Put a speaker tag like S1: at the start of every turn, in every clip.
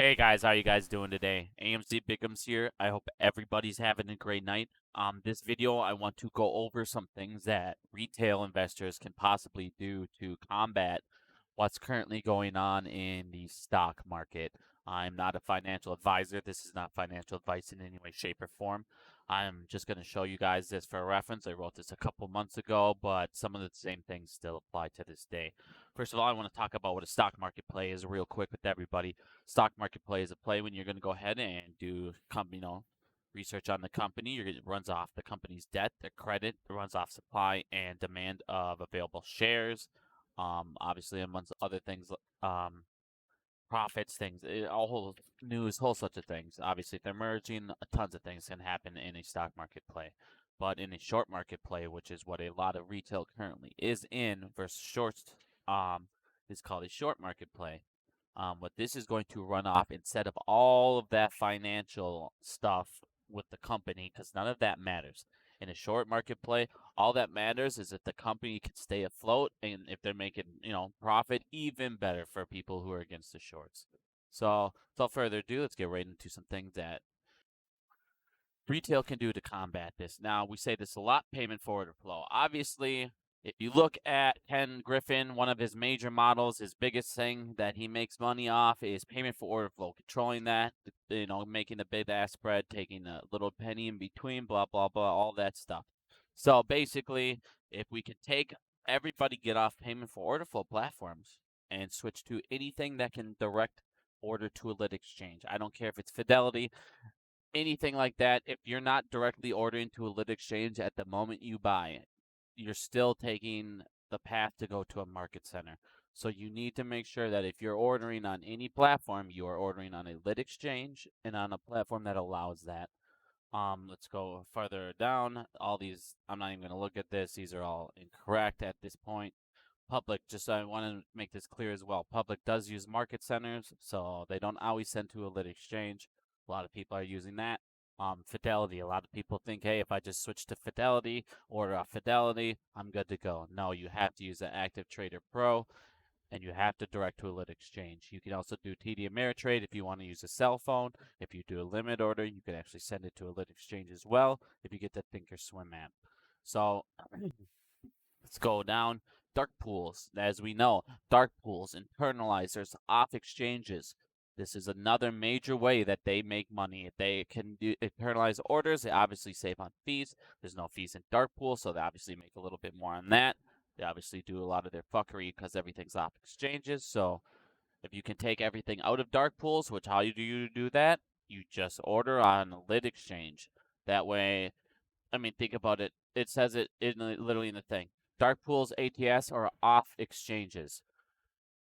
S1: Hey guys, how you guys doing today? AMC Bigums here. I hope everybody's having a great night. This video I want to go over some things that retail investors can possibly do to combat what's currently going on in the stock market. I'm not a financial advisor. This is not financial advice in any way, shape, or form. I'm just going to show you guys this for a reference. I wrote this a couple months ago, but some of the same things still apply to this day. First of all, I want to talk about what a stock market play is real quick with everybody. Stock market play is a play when you're going to go ahead and do research on the company. It runs off the company's debt, their credit. It runs off supply and demand of available shares. Obviously, amongst other things, profits, things, all whole news, whole such of things. Obviously, if they're merging, tons of things can happen in a stock market play. But in a short market play, which is what a lot of retail currently is in, versus shorts, is called a short market play. What this is going to run off instead of all of that financial stuff with the company, because none of that matters. In a short market play, all that matters is if the company can stay afloat and if they're making, profit, even better for people who are against the shorts. So, without further ado, let's get right into some things that retail can do to combat this. Now, we say this a lot, payment for order flow. Obviously, if you look at Ken Griffin, one of his major models, his biggest thing that he makes money off is payment for order flow, controlling that, making a big ass spread, taking a little penny in between, blah, blah, blah, all that stuff. So basically, if we can take everybody get off payment for order flow platforms and switch to anything that can direct order to a lit exchange. I don't care if it's Fidelity, anything like that. If you're not directly ordering to a lit exchange at the moment you buy it, you're still taking the path to go to a market center. So you need to make sure that if you're ordering on any platform, you are ordering on a lit exchange and on a platform that allows that. Let's go further down. All these, I'm not even going to look at this. These are all incorrect at this point. Public, just I want to make this clear as well. Public does use market centers, so they don't always send to a lit exchange. A lot of people are using that. Fidelity, a lot of people think, hey, if I just switch to Fidelity, order off Fidelity, I'm good to go. No, you have to use an Active Trader Pro, and you have to direct to a lit exchange. You can also do TD Ameritrade if you want to use a cell phone. If you do a limit order, you can actually send it to a lit exchange as well if you get the Thinkorswim app. So let's go down. Dark pools. As we know, dark pools, internalizers, off exchanges. This is another major way that they make money. If they can do internalize orders, they obviously save on fees. There's no fees in dark pools, so they obviously make a little bit more on that. They obviously do a lot of their fuckery because everything's off exchanges. So if you can take everything out of dark pools, which how do you do that? You just order on a lit exchange. That way, I mean, think about it. It says it literally in the thing. Dark pools ATS are off exchanges.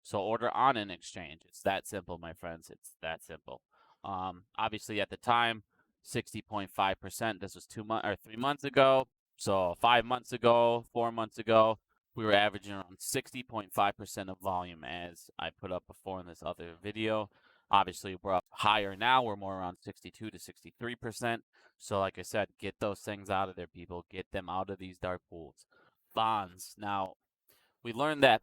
S1: So order on an exchange. It's that simple, my friends. It's that simple. Obviously at the time, 60.5%. This was 2 months or 3 months ago. So 5 months ago, 4 months ago, we were averaging around 60.5% of volume, as I put up before in this other video. Obviously, we're up higher now. We're more around 62 to 63%. So, like I said, get those things out of there, people. Get them out of these dark pools. Bonds. Now, we learned that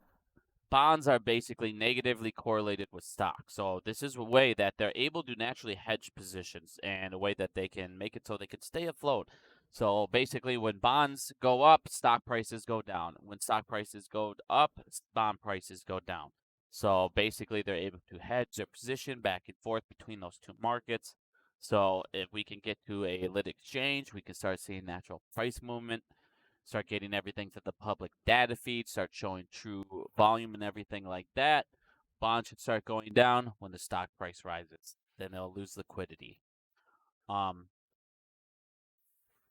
S1: bonds are basically negatively correlated with stocks. So this is a way that they're able to naturally hedge positions and a way that they can make it so they can stay afloat. So basically, when bonds go up, stock prices go down. When stock prices go up, bond prices go down. So basically, they're able to hedge their position back and forth between those two markets. So if we can get to a lit exchange, we can start seeing natural price movement, start getting everything to the public data feed, start showing true volume and everything like that. Bonds should start going down when the stock price rises. Then they'll lose liquidity. Um,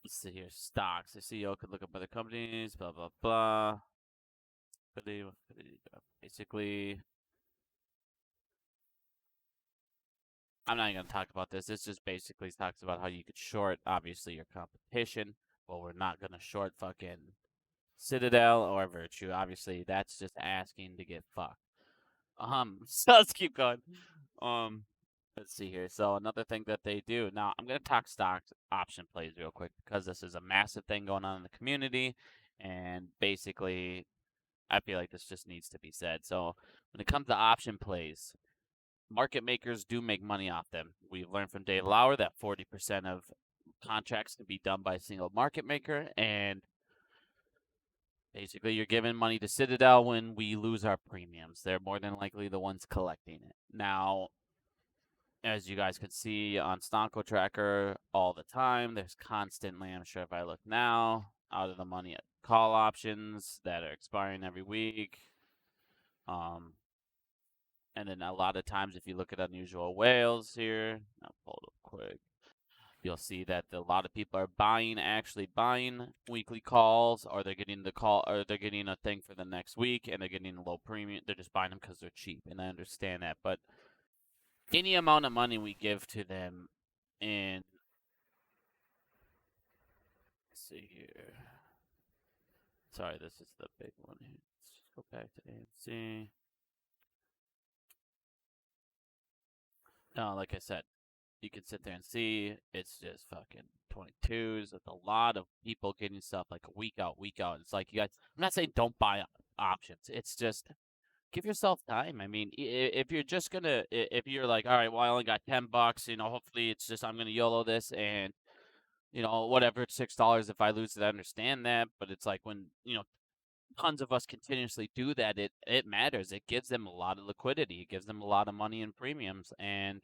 S1: let's see here. Stocks. The CEO could look up other companies, blah, blah, blah. Basically, I'm not even going to talk about this. This just basically talks about how you could short, obviously, your competition. Well, we're not going to short fucking Citadel or Virtue. Obviously, that's just asking to get fucked. So let's keep going. Um, let's see here. So another thing that they do now, I'm gonna talk stocks option plays real quick because this is a massive thing going on in the community, and basically, I feel like this just needs to be said. So when it comes to option plays, market makers do make money off them. We've learned from Dave Lauer that 40% of contracts can be done by a single market maker, and basically you're giving money to Citadel when we lose our premiums. They're more than likely the ones collecting it. Now, as you guys can see on Stonko Tracker all the time, there's constantly, I'm sure if I look now, out of the money call options that are expiring every week. And then a lot of times, if you look at unusual whales here, I'll pull it up quick. You'll see that a lot of people are actually buying weekly calls, or they're getting the call, or they're getting a thing for the next week, and they're getting a low premium. They're just buying them because they're cheap, and I understand that. But any amount of money we give to them, and let's see here. Sorry, this is the big one here. Let's just go back to AMC. No, like I said, you can sit there and see it's just fucking 22s with a lot of people getting stuff like a week out, week out. It's like, you guys, I'm not saying don't buy options. It's just give yourself time. I mean, if you're just gonna, if you're like, all right, well, I only got $10, hopefully it's just, I'm gonna YOLO this and, whatever, it's $6 if I lose it, I understand that. But it's like when, tons of us continuously do that, it matters. It gives them a lot of liquidity. It gives them a lot of money in premiums. And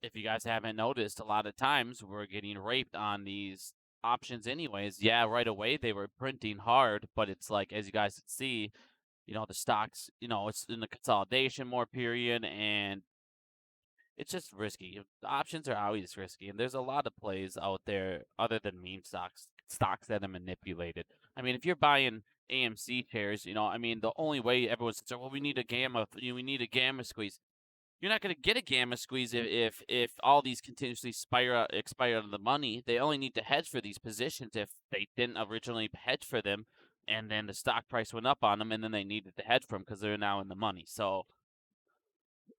S1: if you guys haven't noticed, a lot of times we're getting raped on these options anyways. Yeah, right away they were printing hard, but it's like, as you guys can see, the stocks, it's in the consolidation more period, and it's just risky. The options are always risky, and there's a lot of plays out there other than meme stocks that are manipulated. I mean, if you're buying AMC shares, I mean, the only way everyone's saying, well, we need a we need a gamma squeeze. You're not going to get a gamma squeeze if all these continuously expire out of the money. They only need to hedge for these positions if they didn't originally hedge for them, and then the stock price went up on them, and then they needed to hedge for them because they're now in the money. So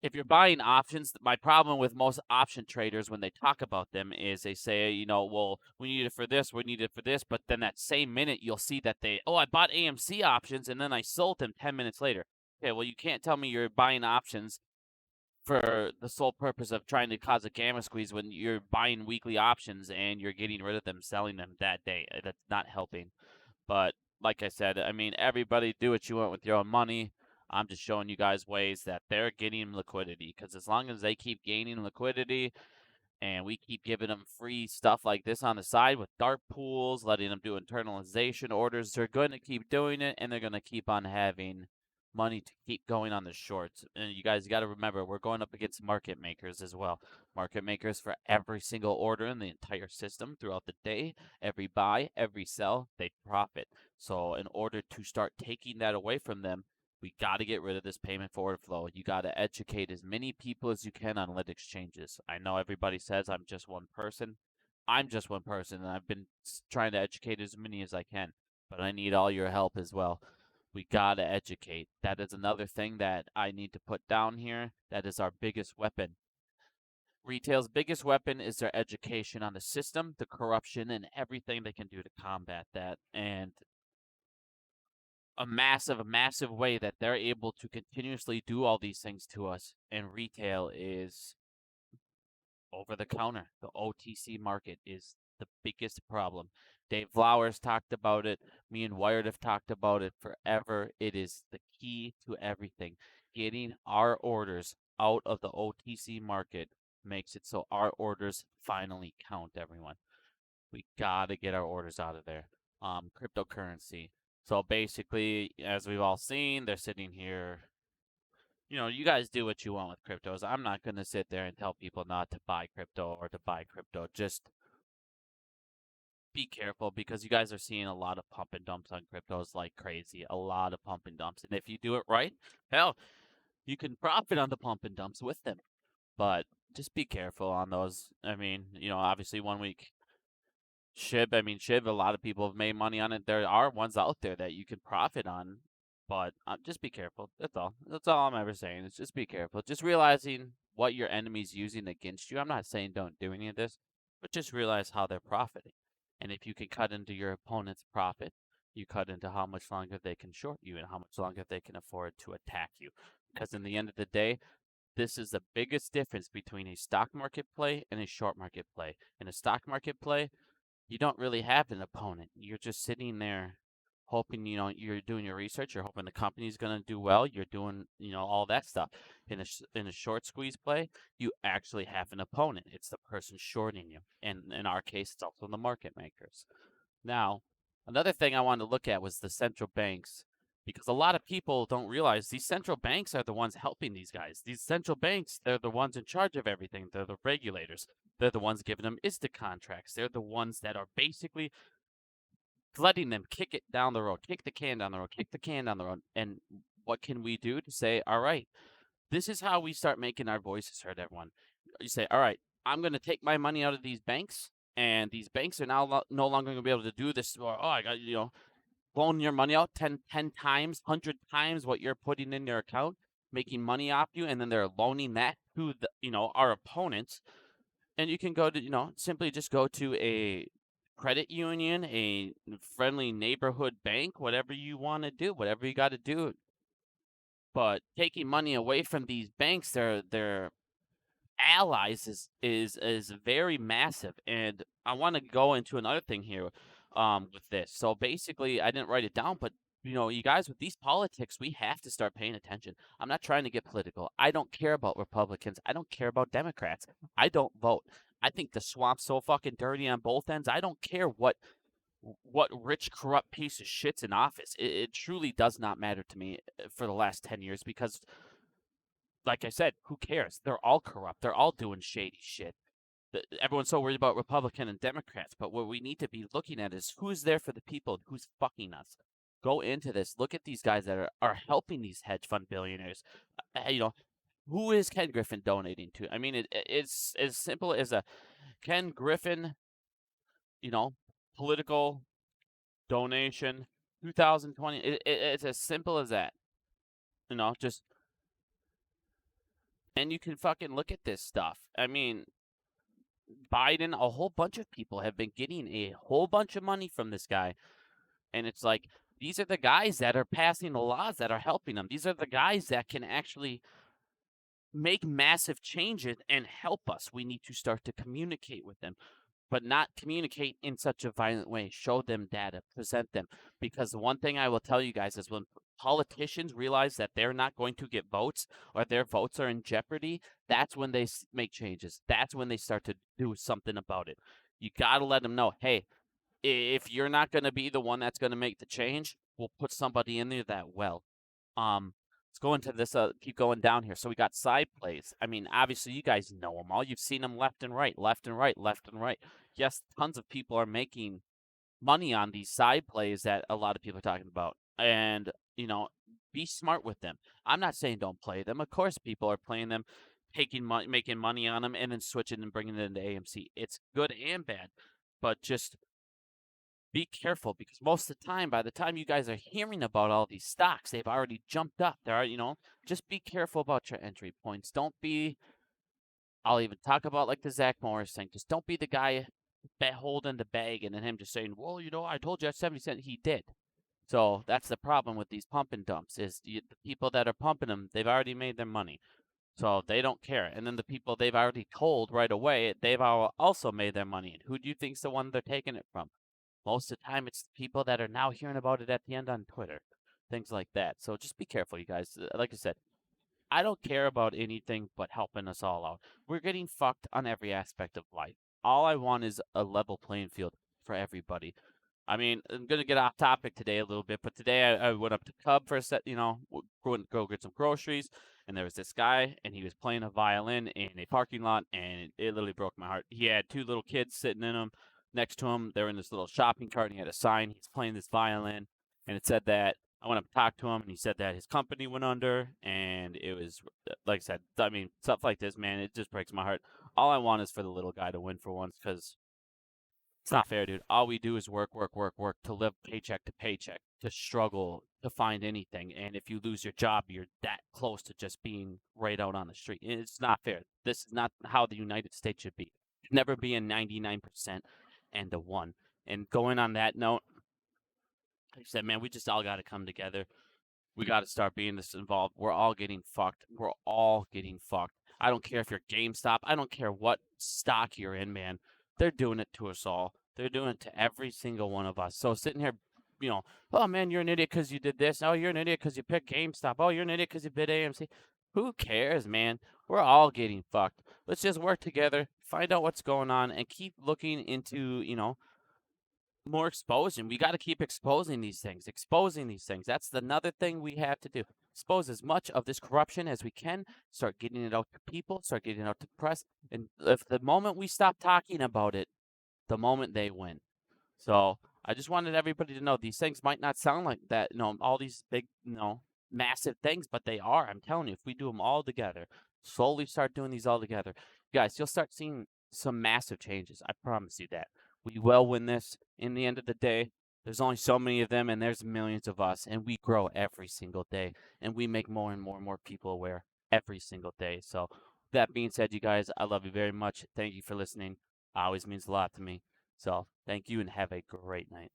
S1: if you're buying options, my problem with most option traders when they talk about them is they say, well, we need it for this, we need it for this, but then that same minute you'll see that I bought AMC options and then I sold them 10 minutes later. Okay, well, you can't tell me you're buying options for the sole purpose of trying to cause a gamma squeeze when you're buying weekly options and you're getting rid of them, selling them that day. That's not helping. But like I said, I mean, everybody do what you want with your own money. I'm just showing you guys ways that they're getting liquidity, because as long as they keep gaining liquidity and we keep giving them free stuff like this on the side with dark pools, letting them do internalization orders, they're going to keep doing it, and they're going to keep on having money to keep going on the shorts. And you guys got to remember, we're going up against market makers as well. Market makers for every single order in the entire system throughout the day, every buy, every sell, they profit. So in order to start taking that away from them, we got to get rid of this payment for order flow. You got to educate as many people as you can on lit exchanges. I know everybody says I'm just one person. I'm just one person, and I've been trying to educate as many as I can. But I need all your help as well. We got to educate. That is another thing that I need to put down here. That is our biggest weapon. Retail's biggest weapon is their education on the system, the corruption, and everything they can do to combat that. And a massive way that they're able to continuously do all these things to us and retail is over the counter. The OTC market is the biggest problem. Dave Flowers talked about it. Me and Wired have talked about it forever. It is the key to everything. Getting our orders out of the OTC market makes it so our orders finally count, everyone. We got to get our orders out of there. Cryptocurrency. So basically, as we've all seen, they're sitting here. You guys do what you want with cryptos. I'm not going to sit there and tell people not to buy crypto or to buy crypto. Just be careful, because you guys are seeing a lot of pump and dumps on cryptos like crazy. A lot of pump and dumps. And if you do it right, hell, you can profit on the pump and dumps with them. But just be careful on those. I mean, obviously 1 week SHIB, a lot of people have made money on it. There are ones out there that you can profit on, but just be careful. That's all. That's all I'm ever saying. Is just be careful. Just realizing what your enemy's using against you. I'm not saying don't do any of this, but just realize how they're profiting. And if you can cut into your opponent's profit, you cut into how much longer they can short you and how much longer they can afford to attack you. Because in the end of the day, This is the biggest difference between a stock market play and a short market play. In a stock market play, you don't really have an opponent. You're just sitting there hoping, you're doing your research, you're hoping the company's going to do well, you're doing, all that stuff. In a short squeeze play, you actually have an opponent. It's the person shorting you. And in our case, it's also the market makers. Now, another thing I wanted to look at was the central banks, because a lot of people don't realize these central banks are the ones helping these guys. These central banks, they're the ones in charge of everything. They're the regulators. They're the ones giving them ISDA contracts. They're the ones that are basically letting them kick it down the road, kick the can down the road, kick the can down the road. And what can we do to say, all right, this is how we start making our voices heard, everyone. You say, all right, I'm going to take my money out of these banks, and these banks are now no longer going to be able to do this. Or, I got, loan your money out 10 times, 100 times what you're putting in your account, making money off you, and then they're loaning that to our opponents. And you can go to, simply just go to a credit union, a friendly neighborhood bank, whatever you want to do, whatever you got to do. But taking money away from these banks, their allies is very massive. And I want to go into another thing here with this. So basically, I didn't write it down, but you guys, with these politics, we have to start paying attention. I'm not trying to get political. I don't care about Republicans. I don't care about Democrats. I don't vote. I think the swamp's so fucking dirty on both ends. I don't care what rich, corrupt piece of shit's in office. It truly does not matter to me for the last 10 years because, like I said, who cares? They're all corrupt. They're all doing shady shit. Everyone's so worried about Republican and Democrats, but what we need to be looking at is who's there for the people and who's fucking us. Go into this. Look at these guys that are helping these hedge fund billionaires. Who is Ken Griffin donating to? I mean, it's as simple as a Ken Griffin, political donation 2020. It's as simple as that. Just, and you can fucking look at this stuff. I mean, Biden, a whole bunch of people have been getting a whole bunch of money from this guy. And it's like, these are the guys that are passing the laws that are helping them. These are the guys that can actually make massive changes and help us. We need to start to communicate with them, but not communicate in such a violent way. Show them data, present them. Because the one thing I will tell you guys is when politicians realize that they're not going to get votes or their votes are in jeopardy, that's when they make changes. That's when they start to do something about it. You got to let them know, hey, if you're not going to be the one that's going to make the change, we'll put somebody in there that will. Let's go into this, keep going down here. So we got side plays. I mean, obviously, you guys know them all. You've seen them left and right, left and right, left and right. Yes, tons of people are making money on these side plays that a lot of people are talking about. And, be smart with them. I'm not saying don't play them. Of course, people are playing them, making money on them, and then switching and bringing it into AMC. It's good and bad, but just be careful because most of the time, by the time you guys are hearing about all these stocks, they've already jumped up. There are, just be careful about your entry points. Don't be, I'll even talk about like the Zach Morris thing. Just don't be the guy holding the bag and then him just saying, well, I told you at 70 cents. He did. So that's the problem with these pump and dumps is the people that are pumping them, they've already made their money. So they don't care. And then the people they've already told right away, they've also made their money. And who do you think's the one they're taking it from? Most of the time, it's the people that are now hearing about it at the end on Twitter, things like that. So just be careful, you guys. Like I said, I don't care about anything but helping us all out. We're getting fucked on every aspect of life. All I want is a level playing field for everybody. I mean, I'm going to get off topic today a little bit, but today I went up to Cub for a set, go get some groceries, and there was this guy, and he was playing a violin in a parking lot, and it literally broke my heart. He had two little kids sitting in him next to him. They were in this little shopping cart, and he had a sign. He's playing this violin, and it said that I went up to talk to him, and he said that his company went under, and it was, like I said, I mean, stuff like this, man, it just breaks my heart. All I want is for the little guy to win for once, because it's not fair, dude. All we do is work, work, work, work to live paycheck to paycheck, to struggle to find anything. And if you lose your job, you're that close to just being right out on the street. It's not fair. This is not how the United States should be. Never be a 99% and a 1. And going on that note, like I said, man, we just all got to come together. We got to start being this involved. We're all getting fucked. We're all getting fucked. I don't care if you're GameStop. I don't care what stock you're in, man. They're doing it to us all. They're doing it to every single one of us. So sitting here, you know, oh man, you're an idiot because you did this. Oh, you're an idiot because you picked GameStop. Oh, you're an idiot because you bid AMC. Who cares, man? We're all getting fucked. Let's just work together, find out what's going on, and keep looking into, more exposing. We got to keep exposing these things. That's another thing we have to do. Expose as much of this corruption as we can. Start getting it out to people. Start getting it out to press. And if the moment we stop talking about it, the moment they win. So I just wanted everybody to know these things might not sound like that. All these big, massive things, but they are. I'm telling you, if we do them all together, slowly start doing these all together, guys, you'll start seeing some massive changes. I promise you that. We will win this. In the end of the day, there's only so many of them, and there's millions of us, and we grow every single day, and we make more and more and more people aware every single day. So, that being said, you guys, I love you very much. Thank you for listening. Always means a lot to me. So, thank you and have a great night.